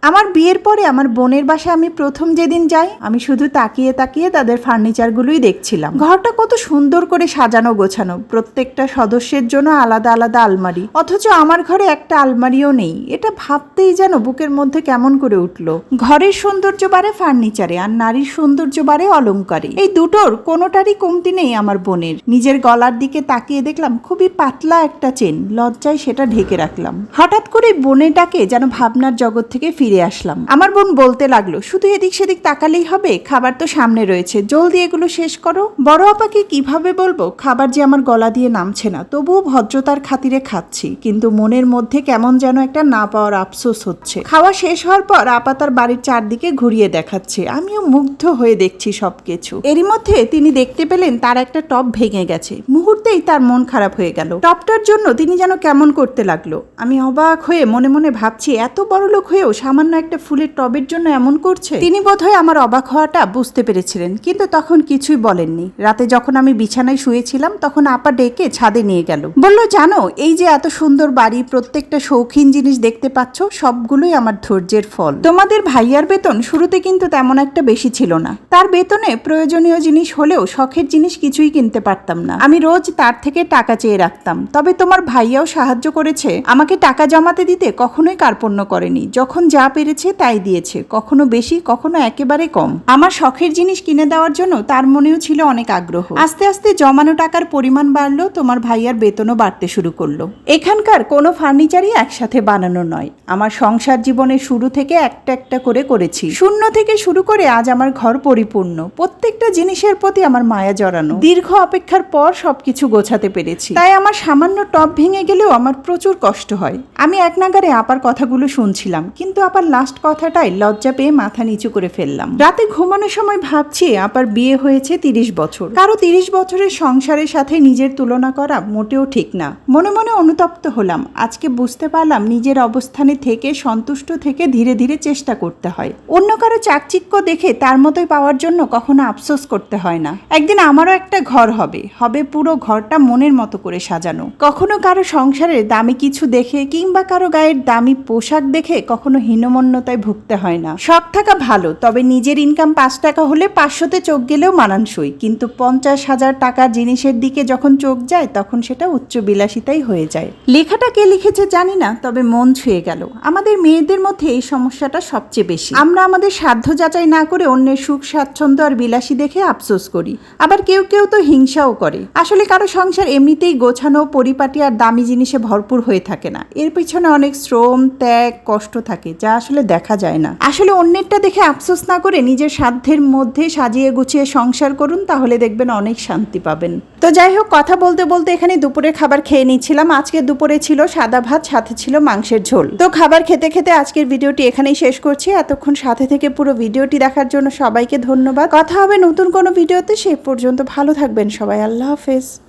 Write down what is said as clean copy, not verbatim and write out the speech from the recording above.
আমার বিয়ের পরে আমার বোনের বাসায় আমি প্রথম যেদিন যাই, আমি শুধু তাকিয়ে তাকিয়ে তাদের ফার্নিচারগুলোই দেখছিলাম। ঘরটা কত সুন্দর করে সাজানো গোছানো, প্রত্যেকটা সদস্যের জন্য আলাদা আলাদা আলমারি, অথচ আমার ঘরে একটা আলমারিও নেই। এটা ভাবতেই যেন বুকের মধ্যে কেমন করে উঠলো। ঘরের সৌন্দর্য বাড়ে ফার্নিচারে, আর নারীর সৌন্দর্য বাড়ে অলংকারে। এই দুটোর কোনোটারই কমতি নেই আমার বোনের। নিজের গলার দিকে তাকিয়ে দেখলাম খুবই পাতলা একটা চেন, লজ্জায় সেটা ঢেকে রাখলাম। হঠাৎ করে বোনের ডাকে যেন ভাবনার জগৎ থেকে ফিরে আসলাম। আমার বোন বলতে লাগলো, শুধু এদিক সেদিক তাকালেই হবে? খাবার তো সামনে রয়েছে, জলদি এগুলো শেষ করো। বড় আপাকে কিভাবে বলবো খাবার যে আমার গলা দিয়ে নামছে না, তবুও ভদ্রতার খাতিরে খাচ্ছি, কিন্তু মনের মধ্যে কেমন যেন একটা না পাওয়ার আফসোস হচ্ছে। খাওয়া শেষ হওয়ার পর আপা তার বাড়ির চারদিকে ঘুরিয়ে দেখাচ্ছে, আমিও মুগ্ধ হয়ে দেখছি সবকিছু। এরই মধ্যে তিনি দেখতে পেলেন তার একটা টব ভেঙে গেছে। মুহূর্তেই তার মন খারাপ হয়ে গেল। টবটার জন্য তিনি যেন কেমন করতে লাগলো। আমি অবাক হয়ে মনে মনে ভাবছি, এত বড় লোক হয়েও সামান্য একটা ফুলের টবের জন্য এমন করছে। তিনি বোধহয় আমার অবাক হওয়াটা বুঝতে পেরেছিলেন, কিন্তু তখন কিছুই বলেননি। রাতে যখন আমি বিছানায় শুয়েছিলাম তখন আপা ডেকে ছাদে নিয়ে গেল। বলল, জানো এই যে এত সুন্দর বাড়ি, প্রত্যেকটা শৌখিন জিনিস দেখতে পাচ্ছ, সবগুলোই আমার ধৈর্যের ফল। তোমাদের ভাইয়ার বেতন শুরুতে কিন্তু তেমন একটা বেশি ছিল না। তার বেতনে প্রয়োজনীয় জিনিস হলেও শখের জিনিস কিছুই কিনতে পারতাম না। আমি রোজ তার থেকে টাকা চেয়ে রাখতাম। তবে তোমার ভাইয়াও সাহায্য করেছে, আমাকে টাকা জমাতে দিতে কখনোই কার্পণ্য করেনি। যখন যা পেরেছে তাই দিয়েছে, কখনো বেশি কখনো একেবারে কম। আমার শখের জিনিস কিনে দেওয়ার জন্য তার মনেও ছিল অনেক আগ্রহ। আস্তে আস্তে জমানো টাকার পরিমাণ বাড়লো, তোমার ভাইয়ার বেতনও বাড়তে শুরু করলো। এখানকার কোনো ফার্নিচারই একসাথে বানানো নয়। আমার সংসার জীবনের শুরু থেকে একটা একটা করে করেছি, শূন্য থেকে শুরু করে আজ আমার ঘর পরিপূর্ণ। প্রত্যেকটা জিনিসের প্রতি আমার মায়া জড়ানো। দীর্ঘ অপেক্ষার পর সবকিছু গোছাতে পেরেছি। তাই আমার সামান্য টব ভেঙে গেলেও আমার প্রচুর কষ্ট হয়। আমি এক নাগারে আপার কথাগুলো শুনছিলাম, কিন্তু আপার লাস্ট কথাটাই লজ্জা পেয়ে মাথা নিচু করে ফেললাম। রাতে ঘুমানোর সময় ভাবছি, আপার বিয়ে হয়েছে 30 বছর। কারো 30 বছরের সংসারের সাথে নিজের তুলনা করা মোটেও ঠিক না। মনে মনে অনুতপ্ত হলাম। আজকে বুঝতে পারলাম নিজের অবস্থানে থেকে সন্তুষ্ট থেকে ধীরে ধীরে চেষ্টা করতে হয়। অন্য কারো চাকচিক্য দেখে তার মতোই পাওয়ার জন্য কখনো আফসোস করতে হয় না। একদিন আমারও একটা ঘর হবে, হবে পুরো ঘরটা মনের মতো করে সাজানো। কখনো কারো সংসারের দামি কিছু দেখে কিংবা কারো গায়ের দামি পোশাক দেখে কখনো হীনমন্যতায় ভুগতে হয় না। শখ থাকা ভালো, তবে নিজের ইনকাম 5 টাকা হলে 500তে চোখ গেলেও মানানসই। কিন্তু 50,000 টাকার জিনিসের দিকে যখন চোখ যায় তখন সেটা উচ্চ বিলাসিতাই হয়ে যায়। লেখাটা কে লিখেছে জানি না, তবে মন ছুঁয়ে গেল। আমাদের মেয়েদের মধ্যে এই সমস্যাটা সবচেয়ে বেশি। আমরা আমাদের সাধ্য যাচাই না করে অন্যের সুখ স্বাচ্ছন্দ্য আর বিলাসী দেখে আফসোস করি। আবার কেউ কেউ তো হিংসাও করে। আসলে কারো সংসার এমনিতেই গোছানো, পরিপাটি আর দামি জিনিসে ভরপুর হয়ে থাকে না। এর পিছনে অনেক শ্রম, ত্যাগ, কষ্ট থাকে, যা আসলে দেখা যায় না। আসলে অন্যেরটা দেখে আফসোস না করে নিজের সাধ্যের মধ্যে সাজিয়ে গুছিয়ে সংসার করুন, তাহলে দেখবেন অনেক শান্তি পাবেন। তো যাই হোক, কথা বলতে বলতে এখানে দুপুরের খাবার খেয়ে নিচ্ছিলাম। আজকে দুপুরে ছিল সাদা ভাত, সাথে ছিল মাংসের ঝোল। তো খাবার খেতে খেতে আজকের ভিডিওটি এখানেই শেষ করছি। এতক্ষণ সাথে থেকে পুরো ভিডিওটি দেখার জন্য সবাইকে ধন্যবাদ। কথা হবে নতুন কোনো ভিডিওতে, সে পর্যন্ত ভালো থাকবেন সবাই। আল্লাহ হাফেজ।